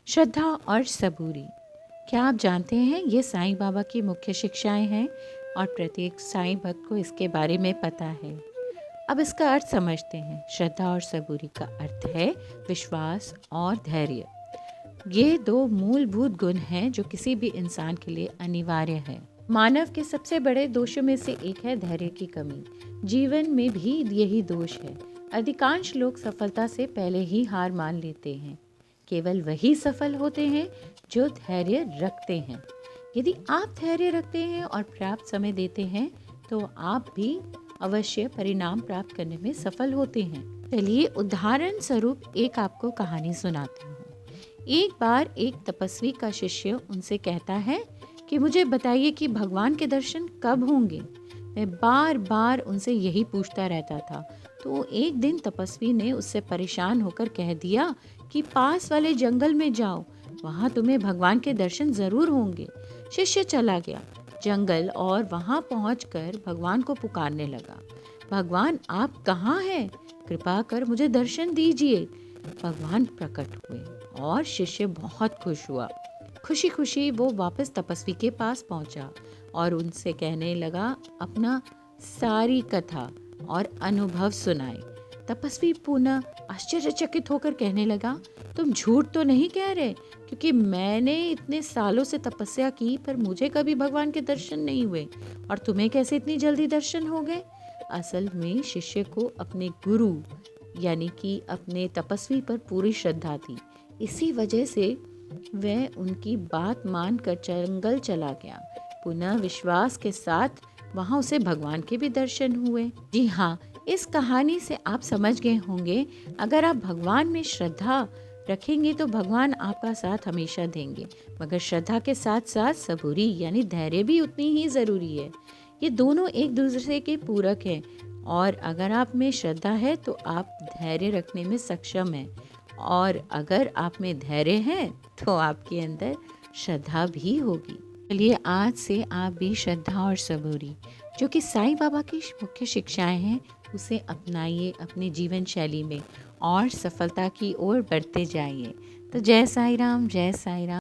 श्रद्धा और सबूरी। क्या आप जानते हैं ये साईं बाबा की मुख्य शिक्षाएं हैं और प्रत्येक साईं भक्त को इसके बारे में पता है। अब इसका अर्थ समझते हैं। श्रद्धा और सबूरी का अर्थ है विश्वास और धैर्य। ये दो मूलभूत गुण हैं जो किसी भी इंसान के लिए अनिवार्य है। मानव के सबसे बड़े दोषों में से एक है धैर्य की कमी। जीवन में भी यही दोष है। अधिकांश लोग सफलता से पहले ही हार मान लेते हैं। केवल वही सफल होते हैं जो धैर्य रखते हैं। यदि आप धैर्य रखते हैं और पर्याप्त समय देते हैं तो आप भी अवश्य परिणाम प्राप्त करने में सफल होते हैं। चलिए उदाहरण स्वरूप एक आपको कहानी सुनाती हूँ। एक बार एक तपस्वी का शिष्य उनसे कहता है कि मुझे बताइए कि भगवान के दर्शन कब होंगे। मैं बार बार उनसे यही पूछता रहता था। तो एक दिन तपस्वी ने उससे परेशान होकर कह दिया कि पास वाले जंगल में जाओ, वहाँ तुम्हें भगवान के दर्शन जरूर होंगे। शिष्य चला गया जंगल और वहाँ पहुँचकर भगवान को पुकारने लगा, भगवान आप कहाँ हैं? कृपा कर मुझे दर्शन दीजिए। भगवान प्रकट हुए और शिष्य बहुत खुश हुआ। खुशी खुशी वो वापस तपस्वी के पास पहुंचा और उनसे कहने लगा अपना सारी कथा और अनुभव सुनाए। तपस्वी पुनः आश्चर्यचकित होकर कहने लगा, तुम झूठ तो नहीं कह रहे, क्योंकि मैंने इतने सालों से तपस्या की पर मुझे कभी भगवान के दर्शन नहीं हुए और तुम्हें कैसे इतनी जल्दी दर्शन हो गए। असल में शिष्य को अपने गुरु यानी कि अपने तपस्वी पर पूरी श्रद्धा थी। इसी वजह से वह उनकी बात मानकर जंगल चला गया। पुनः विश्वास के साथ वहां उसे भगवान के भी दर्शन हुए। जी हाँ, इस कहानी से आप समझ गए होंगे, अगर आप भगवान में श्रद्धा रखेंगे तो भगवान आपका साथ हमेशा देंगे, मगर श्रद्धा के साथ साथ सबूरी यानी धैर्य भी उतनी ही ज़रूरी है। ये दोनों एक दूसरे के पूरक हैं और अगर आप में श्रद्धा है तो आप धैर्य रखने में सक्षम हैं, और अगर आप में धैर्य है तो आपके अंदर श्रद्धा भी होगी। चलिए आज से आप भी श्रद्धा और सबूरी, जो कि साईं बाबा की मुख्य शिक्षाएं हैं, उसे अपनाइए अपनी जीवन शैली में और सफलता की ओर बढ़ते जाइए। तो जय साईं राम, जय साईं राम।